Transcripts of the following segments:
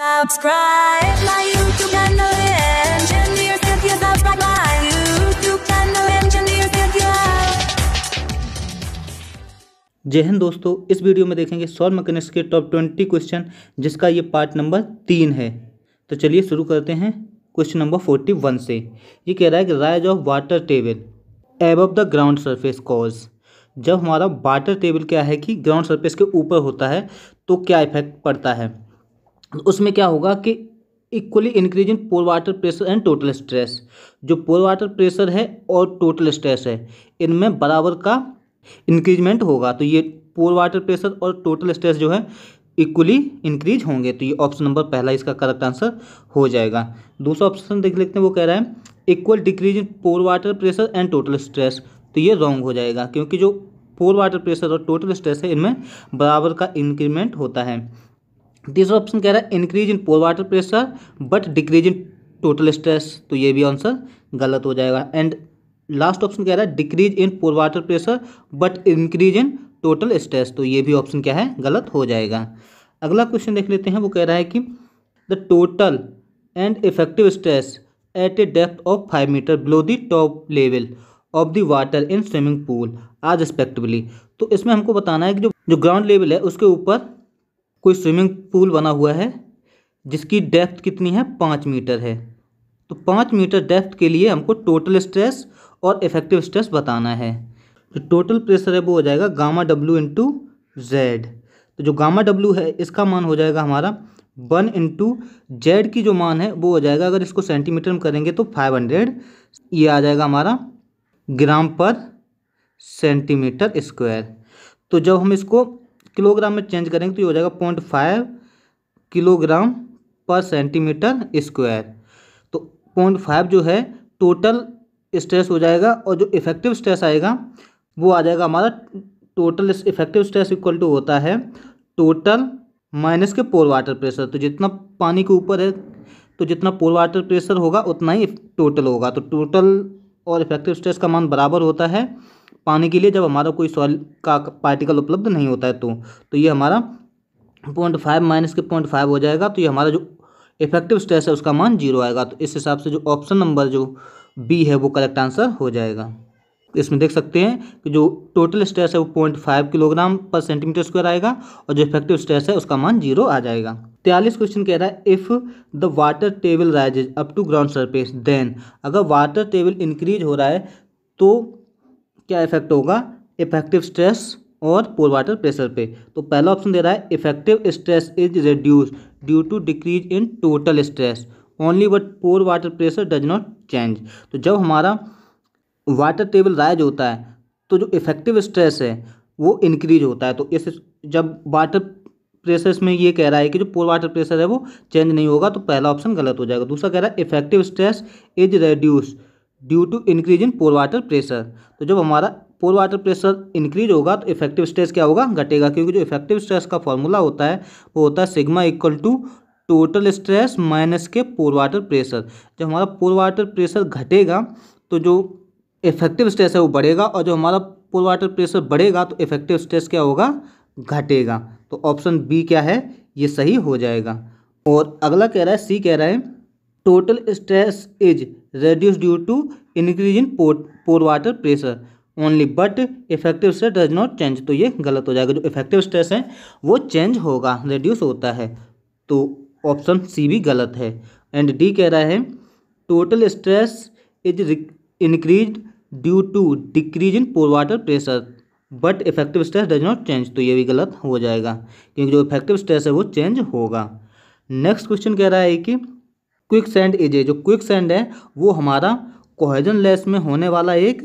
Subscribe my YouTube channel, Engineer Cynthia. Subscribe my YouTube channel, Engineer Cynthia. जय हिंद दोस्तों, इस video में देखेंगे सॉइल मैकेनिक्स के टॉप 20 क्वेश्चन, जिसका ये पार्ट नंबर 3 है। तो चलिए शुरू करते हैं क्वेश्चन नंबर 41 से। ये कह रहा है कि rise of water table above the ground surface cause. जब हमारा वाटर टेबल क्या है कि ग्राउंड सरफेस के ऊपर होता है तो क्या इफेक्ट पड़ता है। उसमें क्या होगा कि equally increase in pore water pressure and total stress. जो पोर वाटर प्रेशर है और टोटल स्ट्रेस है, इनमें बराबर का इंक्रीजमेंट होगा। तो ये पोर वाटर प्रेशर और टोटल स्ट्रेस जो है इक्वली इंक्रीज होंगे। तो ये ऑप्शन नंबर पहला इसका करेक्ट आंसर हो जाएगा। दूसरा ऑप्शन देख लेते हैं, वो कह रहा है equal decrease in pore water pressure and total stress. तो ये रॉन्ग हो जाएगा, क्योंकि जो पोर वाटर प्रेशर और टोटल स्ट्रेस है इनमें बराबर का इंक्रीमेंट होता है। तीसरा ऑप्शन कह रहा है increase in pore water pressure but decrease in total stress. तो ये भी आंसर गलत हो जाएगा। एंड लास्ट ऑप्शन कह रहा है decrease in pore water pressure but increase in total stress. तो ये भी ऑप्शन क्या है, गलत हो जाएगा। अगला क्वेश्चन देख लेते हैं, वो कह रहा है कि the total and effective stress at a depth of 5 metre below the top level of the water in swimming pool are respectively. तो इसमें हमको बताना है कि जो ग्राउंड लेवल है उसके ऊपर कोई स्विमिंग पूल बना हुआ है जिसकी डेप्थ कितनी है, 5 मीटर है। तो 5 मीटर डेप्थ के लिए हमको टोटल स्ट्रेस और इफेक्टिव स्ट्रेस बताना है। जो टोटल प्रेशर है वो हो जाएगा गामा डब्ल्यू इंटू जेड। तो जो गामा डब्ल्यू है इसका मान हो जाएगा हमारा 1 इंटू जेड की जो मान है वो हो जाएगा, अगर इसको सेंटीमीटर में करेंगे तो 500। ये आ जाएगा हमारा ग्राम पर सेंटीमीटर स्क्वायर। तो जब हम इसको किलोग्राम में चेंज करेंगे तो ये हो जाएगा 0.5 किलोग्राम पर सेंटीमीटर स्क्वायर। तो 0.5 जो है टोटल स्ट्रेस हो जाएगा, और जो इफेक्टिव स्ट्रेस आएगा वो आ जाएगा हमारा total effective stress equal to होता है टोटल माइनस के पोर वाटर प्रेशर। तो जितना पानी के ऊपर है तो जितना पोर वाटर प्रेशर होगा उतना ही टोटल होगा। तो टोटल और इफेक्टिव स्ट्रेस का मान बराबर होता है पानी के लिए, जब हमारा कोई सॉइल का पार्टिकल उपलब्ध नहीं होता है। तो ये हमारा 0.5 माइनस के 0.5 हो जाएगा। तो ये हमारा जो इफेक्टिव स्ट्रेस है उसका मान 0 आएगा। तो इस हिसाब से जो ऑप्शन नंबर जो बी है वो करेक्ट आंसर हो जाएगा। इसमें देख सकते हैं कि जो टोटल स्ट्रेस है वो 0.5 किलोग्राम पर सेंटीमीटर स्क्वायर आएगा, और जो इफेक्टिव स्ट्रेस है उसका मान 0 आ जाएगा। 43 क्वेश्चन कह रहा है if the water table rises up to ground surface then. अगर वाटर टेबल इंक्रीज हो रहा है तो क्या इफेक्ट होगा, इफेक्टिव स्ट्रेस और पोर वाटर प्रेशर पे। तो पहला ऑप्शन दे रहा है effective stress is reduce due to decrease in total stress only but pore water pressure does not change. तो जब हमारा वाटर टेबल राइज होता है तो जो इफेक्टिव स्ट्रेस है वो इंक्रीज होता है। तो इस जब वाटर प्रेशर में ये कह रहा है कि जो पोर वाटर प्रेशर है वो चेंज नहीं होगा, तो पहला ऑप्शन गलत हो जाएगा। दूसरा कह रहा है effective stress is reduce due to increase in pore water pressure. तो जब हमारा पोर वाटर प्रेशर इंक्रीज होगा तो इफेक्टिव स्ट्रेस क्या होगा, घटेगा, क्योंकि जो इफेक्टिव स्ट्रेस का फॉर्मूला होता है वो होता है sigma equal to total stress minus के पोर वाटर प्रेशर। जब हमारा पोर वाटर प्रेशर घटेगा तो जो इफेक्टिव स्ट्रेस है वो बढ़ेगा, और जो हमारा पोर वाटर प्रेशर बढ़ेगा तो इफेक्टिव स्ट्रेस क्या होगा, घटेगा। तो ऑप्शन बी क्या है, ये सही हो जाएगा। और अगला कह रहा है सी कह रहा है total stress is reduced due to increase in pore water pressure only but effective stress does not change. तो ये गलत हो जाएगा। जो इफेक्टिव स्ट्रेस है वो चेंज होगा, रिड्यूस होता है। तो ऑप्शन सी भी गलत है। एंड डी कह रहा है total stress is increase due to decrease in pore water pressure but effective stress does not change. तो ये भी गलत हो जाएगा, क्योंकि जो इफेक्टिव स्ट्रेस है वो चेंज होगा। नेक्स्ट क्वेश्चन कह रहा है कि क्विक सैंड इज जो क्विक सैंड है वो हमारा कोहेजन लेस में होने वाला एक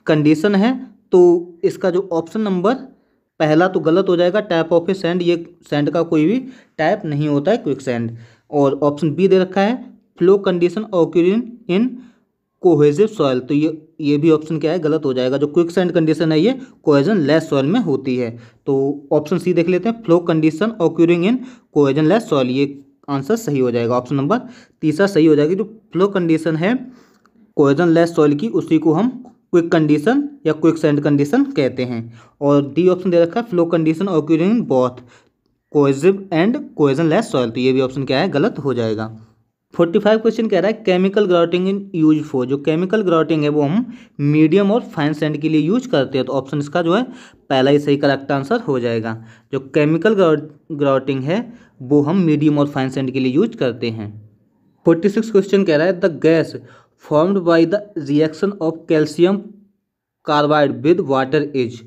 कंडीशन है। तो इसका जो ऑप्शन नंबर पहला तो गलत हो जाएगा, टाइप ऑफ ए सैंड। ये सैंड का कोई भी टाइप नहीं होता है क्विक सैंड। और ऑप्शन बी दे रखा है फ्लो कंडीशन ऑक्यूरिंग इन कोहेजिव सॉइल। तो ये भी ऑप्शन क्या है, गलत हो जाएगा। जो क्विक सैंड कंडीशन है ये कोहेजन लेस सॉइल में होती है। तो ऑप्शन सी देख लेते हैं, फ्लो कंडीशन ऑक्यूरिंग इन कोहेजन लेस सॉइल। ये आंसर सही हो जाएगा। ऑप्शन नंबर तीसरा सही हो जाएगा। जो फ्लो कंडीशन है कोहेजन लेस सॉइल की, उसी को हम क्विक कंडीशन या क्विक सैंड कंडीशन कहते हैं। और डी ऑप्शन दे रखा है flow condition occurring in both. Cohesive and cohesionless soil. तो ये भी ऑप्शन क्या है, गलत हो जाएगा। 45 क्वेश्चन कह रहा है chemical grouting in use for. जो केमिकल ग्राउटिंग है वो हम मीडियम और फाइन सैंड के लिए यूज करते हैं। तो ऑप्शन इसका जो है पहला ही सही करेक्ट आंसर हो जाएगा। जो केमिकल ग्राउटिंग है वो हम मीडियम और फाइन सैंड के लिए यूज करते हैं। 46 क्वेश्चन कह रहा है the gas formed by the reaction of calcium carbide with water is.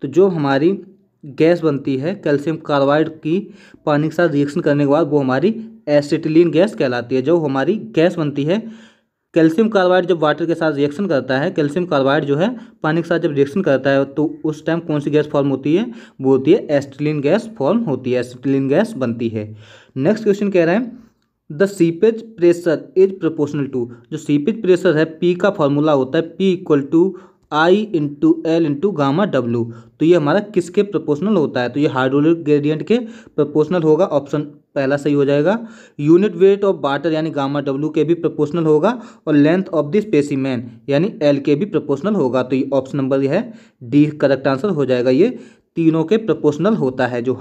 तो जो हमारी गैस बनती है कैल्शियम कार्बाइड की पानी के साथ रिएक्शन करने के बाद वो हमारी एसिटिलीन गैस कहलाती है। जो हमारी गैस बनती है कैल्शियम कार्बाइड जब वाटर के साथ रिएक्शन करता है, कैल्शियम कार्बाइड जो है पानी के साथ जब रिएक्शन करता है तो उस टाइम कौन सी गैस फॉर्म होती है, वो होती है एसिटिलीन गैस फॉर्म होती है, एसिटिलीन गैस बनती है। नेक्स्ट क्वेश्चन कह रहा है the seepage pressure is proportional to. जो सीपेज प्रेशर है पी का फॉर्मूला होता है P equal to I into L into gamma W. तो ये हमारा किसके प्रोपोर्शनल होता है, तो ये हाइड्रोलिक ग्रेडियंट के प्रोपोर्शनल होगा। ऑप्शन पहला सही हो जाएगा। यूनिट वेट ऑफ वाटर यानी गामा डब्लू के भी प्रोपोर्शनल होगा और लेंथ ऑफ द स्पेसिमेन यानी एल के भी प्रोपोर्शनल होगा। तो ये ऑप्शन नंबर है डी करेक्ट आंसर हो जाएगा। ये तीनों के प्रोपोर्शनल होता है। जो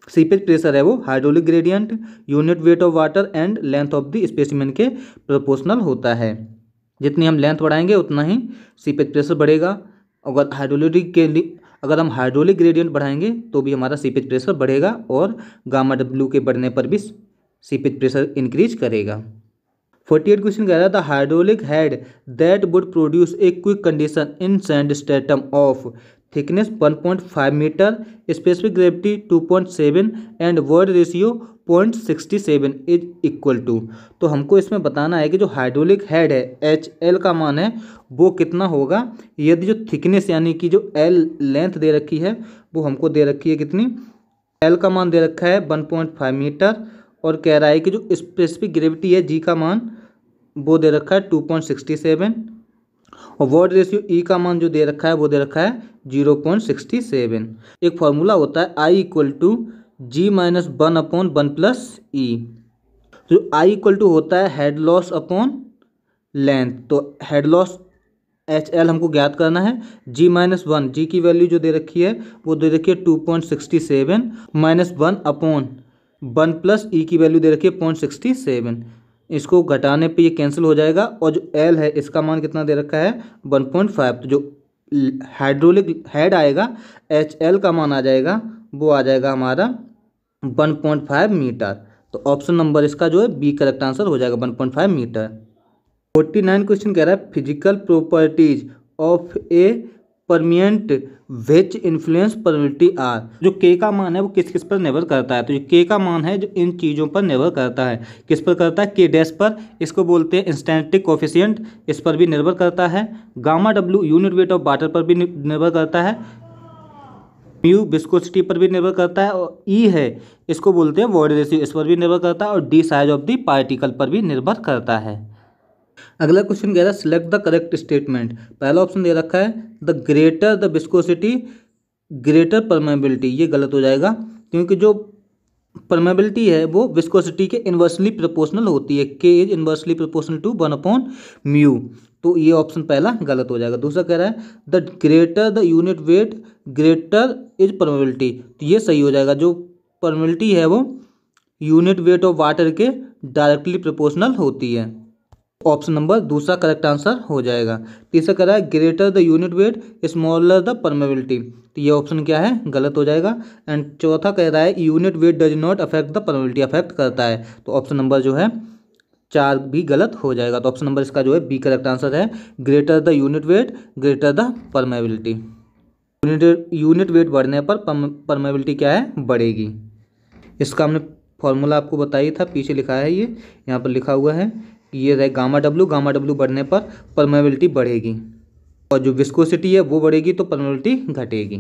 सीपेज प्रेशर है वो hydraulic gradient, unit weight of water and length of the specimen के प्रोपोर्शनल होता है। जितनी हम लेंथ बढ़ाएंगे उतना ही सीपेज प्रेशर बढ़ेगा। अगर हम हाइड्रोलिक ग्रेडियंट बढ़ाएंगे तो भी हमारा सीपेज प्रेशर बढ़ेगा और गामा डब्ल्यू के बढ़ने पर भी सीपेज प्रेशर इंक्रीज करेगा। 48 क्वेश्चन कह रहा है the hydraulic head that would produce a quick condition in sand stratum of thickness 1.5 metre, specific gravity 2.7 and void ratio 0.67 is equal to. तो हमको इसमें बताना है कि जो हाइड्रोलिक हेड है HL का मान है वो कितना होगा यदि जो थिकनेस यानी कि जो L लेंथ दे रखी है वो हमको दे रखी है कितनी, L का मान दे रखा है 1.5 मीटर और कह रहा है कि जो स्पेसिफिक ग्रेविटी है G का मान वो दे रखा है 2.67 और वर्ड रेशियो E का मान जो दे रखा है वो दे रखा है 0.67। एक फॉर्मूला होता है I equal to G minus 1/1 plus E। तो I इक्वल टू होता है हेड लॉस अपॉन लेंथ। तो हेड लॉस HL हमको ज्ञात करना है। G माइनस 1 G की वैल्यू जो दे रखी है वो दे रखी है 2.67 माइनस 1/1 प्लस E की वैल्यू दे रखी है 0.67। इसको घटाने पे ये कैंसिल हो जाएगा और जो L है इसका मान कितना दे रखा है 1.5। तो जो हाइड्रोलिक हेड आएगा HL का मान आ जाएगा वो आ जाएगा हमारा 1.5 मीटर। तो ऑप्शन नंबर इसका जो है बी करेक्ट आंसर हो जाएगा 1.5 मीटर। 49 क्वेश्चन कह रहा है physical properties of a permeant which influence permittivity are. जो के का मान है वो किस किस पर निर्भर करता है, तो ये के का मान है जो इन चीज़ों पर निर्भर करता है। किस पर करता है, के डैश पर, इसको बोलते हैं इंस्टेंटिक कोफिशिएंट, इस पर भी निर्भर करता है। Gamma W unit weight of water पर भी निर्भर करता है। म्यू विस्कोसिटी पर भी निर्भर करता है और ई है इसको बोलते हैं वॉइड रेशियो, इस पर भी निर्भर करता है और D size of the particle पर भी निर्भर करता है। अगला क्वेश्चन कह रहा है सिलेक्ट द करेक्ट स्टेटमेंट। पहला ऑप्शन दे रखा है the greater the viscosity greater permeability. ये गलत हो जाएगा क्योंकि जो परमेबिलिटी है वो विस्कोसिटी के इन्वर्सली प्रोपोर्शनल होती है। के इज इन्वर्सली प्रोपोर्शनल टू 1/म्यू। तो ये ऑप्शन पहला गलत हो जाएगा। दूसरा कह रहा है the greater the unit weight greater is permeability. तो ये सही हो जाएगा। जो परमेबिलिटी है वो यूनिट वेट ऑफ वाटर के डायरेक्टली प्रोपोर्शनल होती है। ऑप्शन नंबर दूसरा करेक्ट आंसर हो जाएगा। तीसरा कह रहा है greater the unit weight smaller the permeability. तो ये ऑप्शन क्या है, गलत हो जाएगा। एंड चौथा कह रहा है unit weight does not affect the permeability, affect करता है। तो ऑप्शन नंबर जो है 4 भी गलत हो जाएगा। तो ऑप्शन नंबर इसका जो है बी करेक्ट आंसर है greater the unit weight greater the permeability. Unit weight बढ़ने पर परमेबिलिटी क्या है, बढ़ेगी। इसका हमने फॉर्मूला आपको बताया था, पीछे लिखा है, ये यहाँ पर लिखा हुआ है। ये रहे गामा डब्ल्यू बढ़ने पर परमेबिलिटी बढ़ेगी और जो विस्कोसिटी है वो बढ़ेगी तो परमेबिलिटी घटेगी।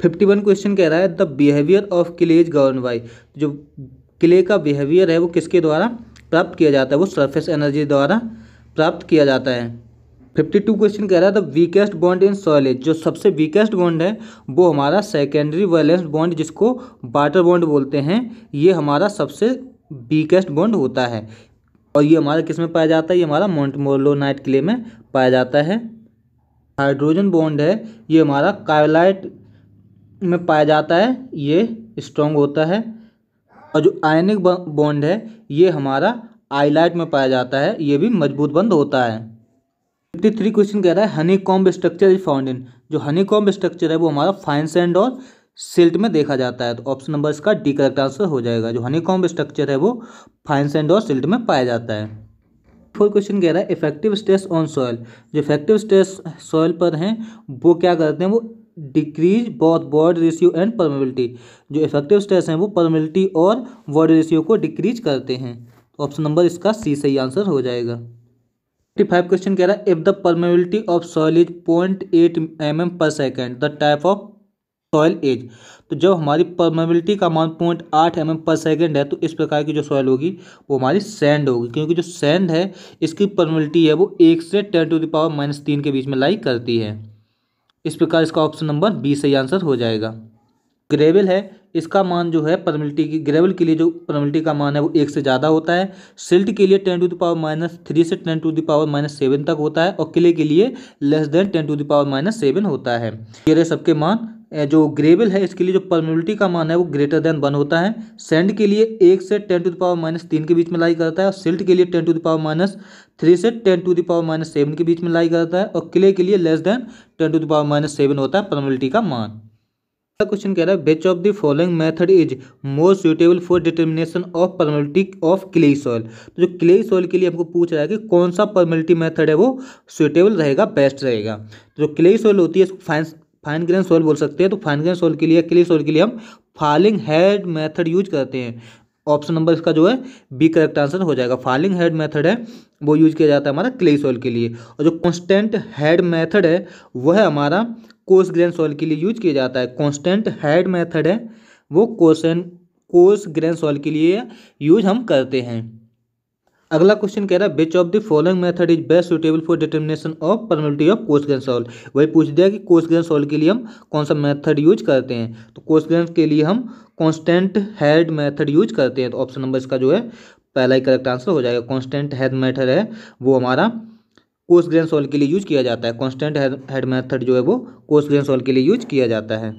51 क्वेश्चन कह रहा है the behaviour of clay is govern by. जो क्ले का बिहेवियर है वो किसके द्वारा प्राप्त किया जाता है, वो सरफेस एनर्जी द्वारा प्राप्त किया जाता है। 52 क्वेश्चन कह रहा है the weakest bond in soil is. जो सबसे वीकेस्ट बॉन्ड है वो हमारा सेकेंडरी वैलेंस बॉन्ड जिसको वाटर बॉन्ड बोलते हैं, ये हमारा सबसे वीकेस्ट बॉन्ड होता है। और ये हमारा किस में पाया जाता है, ये हमारा मोंटमोलोनाइट क्ले में पाया जाता है। हाइड्रोजन बॉन्ड है ये हमारा कायोलाइट में पाया जाता है, ये स्ट्रॉन्ग होता है। और जो आयनिक बॉन्ड है ये हमारा आइलाइट में पाया जाता है, ये भी मजबूत बंध होता है। 53 क्वेश्चन कह रहा है Honey comb structure is found in. जो हनी कॉम्ब स्ट्रक्चर है वो हमारा फाइन सैंड और सिल्ट में देखा जाता है। तो ऑप्शन नंबर इसका डी करेक्ट आंसर हो जाएगा। जो हनी कॉम्ब स्ट्रक्चर है वो फाइन सैंड और सिल्ट में पाया जाता है। 4 क्वेश्चन कह रहा है इफेक्टिव स्ट्रेस ऑन सॉइल। जो इफेक्टिव स्ट्रेस सॉइल पर हैं वो क्या करते हैं, वो decrease both body ratio and permeability. जो इफेक्टिव स्ट्रेस हैं वो परमेबिलिटी और बॉडी रेशियो को डिक्रीज करते हैं। तो ऑप्शन नंबर इसका सी सही आंसर हो जाएगा। 55 क्वेश्चन कह रहा है if the permeability of soil is 0.8 mm पर second the type of soil as. तो जब हमारी परमेबिलिटी का मान 0.8 mm पर सेकेंड है तो इस प्रकार की जो सॉइल होगी वो हमारी सैंड होगी, क्योंकि जो सैंड है इसकी परमेबिलिटी है वो 1 से 10⁻³ के बीच में लाई करती है। इस प्रकार इसका ऑप्शन नंबर बी सही आंसर हो जाएगा। ग्रेवल है, इसका मान जो है परमेबिलिटी की, ग्रेवल के लिए जो परमेबिलिटी का मान है वो 1 से ज़्यादा होता है। सिल्ट के लिए 10⁻³ से 10⁻7 तक होता है और क्ले के लिए लेस देन 10⁻7 होता है। ये रहे सबके मान। जो ग्रेवल है इसके लिए जो परमेबिलिटी का मान है वो ग्रेटर देन 1 होता है। सैंड के लिए 1 से 10⁻³ के बीच में लाई करता है और सिल्ट के लिए 10⁻³ से 10⁻7 के बीच में लाई करता है और क्ले के लिए लेस देन 10⁻7 होता है परमेबिलिटी का मान। क्वेश्चन कह रहा है which of the following method is more suitable for determination of permeability of clay soil. तो जो क्ले सॉइल के लिए हमको पूछ रहा है कि कौन सा परमेबिलिटी मेथड है वो सुटेबल रहेगा, बेस्ट रहेगा। तो जो क्ले सॉइल होती है इसको फाइन ग्रेन सॉइल बोल सकते हैं। तो फाइन ग्रेन सॉइल के लिए, क्ले सॉइल के लिए हम फॉलिंग हेड मेथड यूज करते हैं। ऑप्शन नंबर इसका जो है बी करेक्ट आंसर हो जाएगा। फॉलिंग हेड मेथड है वो यूज किया जाता है हमारा क्ले सॉइल के लिए। और जो कांस्टेंट हेड मेथड है वह हमारा कोर्स ग्रेन सॉइल के लिए यूज किया जाता है। कांस्टेंट हेड मेथड है वो कोर्स ग्रेन सॉइल के लिए यूज हम करते हैं। अगला क्वेश्चन कह रहा है which of the following method is best suitable for determination of permeability of coarse grain soil. वही पूछ दिया कि कोर्स ग्रेन सॉइल के लिए हम कौन सा मेथड यूज करते हैं। तो कोर्स ग्रेन के लिए हम कांस्टेंट हेड मेथड यूज करते हैं। तो ऑप्शन नंबर इसका जो है पहला ही करेक्ट आंसर हो जाएगा। कांस्टेंट हेड मेथड है वो हमारा कोर्स ग्रेन सॉइल के लिए यूज किया जाता है। कांस्टेंट हेड मेथड जो है वो कोर्स ग्रेन सॉइल के लिए यूज किया जाता है।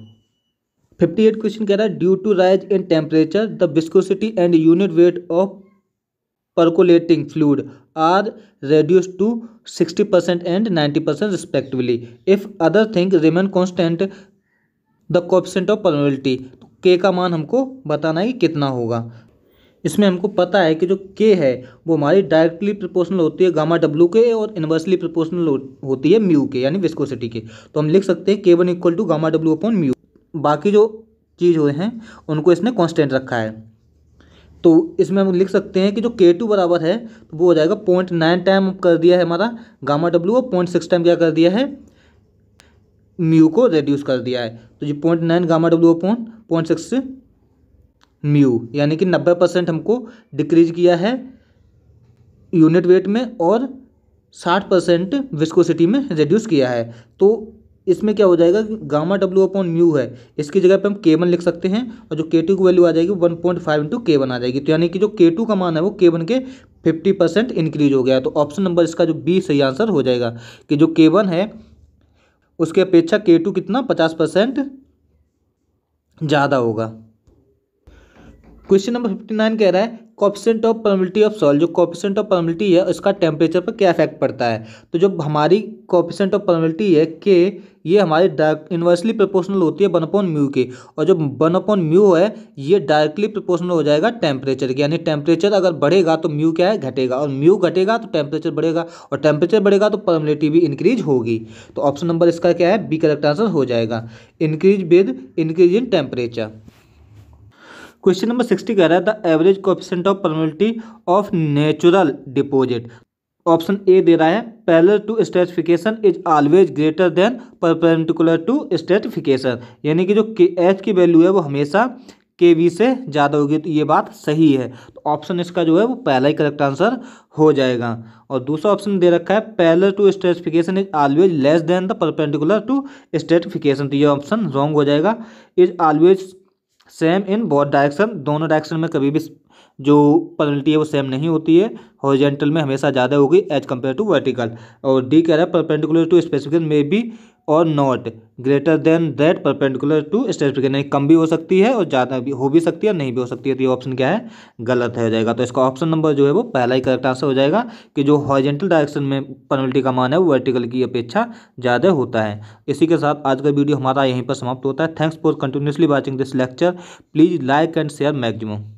58 क्वेश्चन कह रहा है due to rise in temperature the viscosity and unit weight of percolating fluid are reduced to 60% and 90% respectively. If other thing remain constant, the coefficient of permeability। तो K का मान हमको बताना है कि कितना होगा। इसमें हमको पता है कि जो K है वो हमारी डायरेक्टली प्रोपोर्शनल होती है गामा W के और इन्वर्सली प्रोपोर्शनल होती है म्यू के, यानी विस्कोसिटी के। तो हम लिख सकते हैं K1 = gamma W upon mu. बाकी जो चीज़ हुए हैं उनको इसने कांस्टेंट रखा है। तो इसमें हम लिख सकते हैं कि जो K2 बराबर है तो वो हो जाएगा 0.9 टाइम कर दिया है हमारा गामा W और 0.6 टाइम क्या कर दिया है म्यू को रेड्यूस कर दिया है। तो ये 0.9 गामा W अपॉन 0.6 म्यू, यानी कि 90% हमको डिक्रीज किया है यूनिट वेट में और 60% विस्कोसिटी में रेड्यूस किया है। तो इसमें क्या हो जाएगा कि गामा W अपॉन म्यू है इसकी जगह पे हम K1 लिख सकते हैं और जो K2 की वैल्यू आ जाएगी 1.5 × K1 आ जाएगी। तो यानी कि जो K2 का मान है वो K1 के 50% इंक्रीज हो गया। तो ऑप्शन नंबर इसका जो बी सही आंसर हो जाएगा कि जो K1 है उसके अपेक्षा K2 कितना 50% ज़्यादा होगा। क्वेश्चन नंबर 59 कह रहा है coefficient of permeability of soil. जो कोएफिशिएंट ऑफ परमेबिलिटी है उसका टेम्परेचर पर क्या इफेक्ट पड़ता है। तो जो हमारी कोएफिशिएंट ऑफ परमेबिलिटी है K, ये हमारी इन्वर्सली प्रोपोर्शनल होती है 1/μ के, और जो 1/μ है ये डायरेक्टली प्रोपोर्शनल हो जाएगा टेम्परेचर के। यानी टेम्परेचर अगर बढ़ेगा तो म्यू क्या है घटेगा, और म्यू घटेगा तो टेम्परेचर बढ़ेगा, और टेम्परेचर बढ़ेगा तो परमेबिलिटी भी इंक्रीज होगी। तो ऑप्शन नंबर इसका क्या है बी करेक्ट आंसर हो जाएगा, increase with increase in temperature. Question number 60 कह रहा है the average coefficient of permeability of natural deposit. Option A दे रहा है parallel to stratification is always greater than perpendicular to stratification, यानी कि जो एच की वैल्यू है वो हमेशा KV से ज़्यादा होगी। तो ये बात सही है। तो ऑप्शन इसका जो है वो पहला ही करेक्ट आंसर हो जाएगा। और दूसरा ऑप्शन दे रखा है parallel to stratification is always less than the perpendicular to stratification. तो ये ऑप्शन रॉन्ग हो जाएगा। Is always same in both direction, दोनों डायरेक्शन में कभी भी जो परमेबिलिटी है वो सेम नहीं होती है। हॉरिजॉन्टल में हमेशा ज़्यादा होगी एज कम्पेयर टू वर्टिकल। और डी कह रहा है परपेंडिकुलर टू स्पेसिफिकेशन में भी और not greater than that perpendicular to stratification, यानी कम भी हो सकती है और ज़्यादा भी हो भी सकती है और नहीं भी हो सकती है। तो ये ऑप्शन क्या है, गलत है हो जाएगा। तो इसका ऑप्शन नंबर जो है वो पहला ही करेक्ट आंसर हो जाएगा कि जो हॉरिजॉन्टल डायरेक्शन में प्रोबेबिलिटी का मान है वो वर्टिकल की अपेक्षा ज़्यादा होता है। इसी के साथ आज का वीडियो हमारा यहीं पर समाप्त होता है। Thanks for continuously watching this lecture. Please like and share maximum.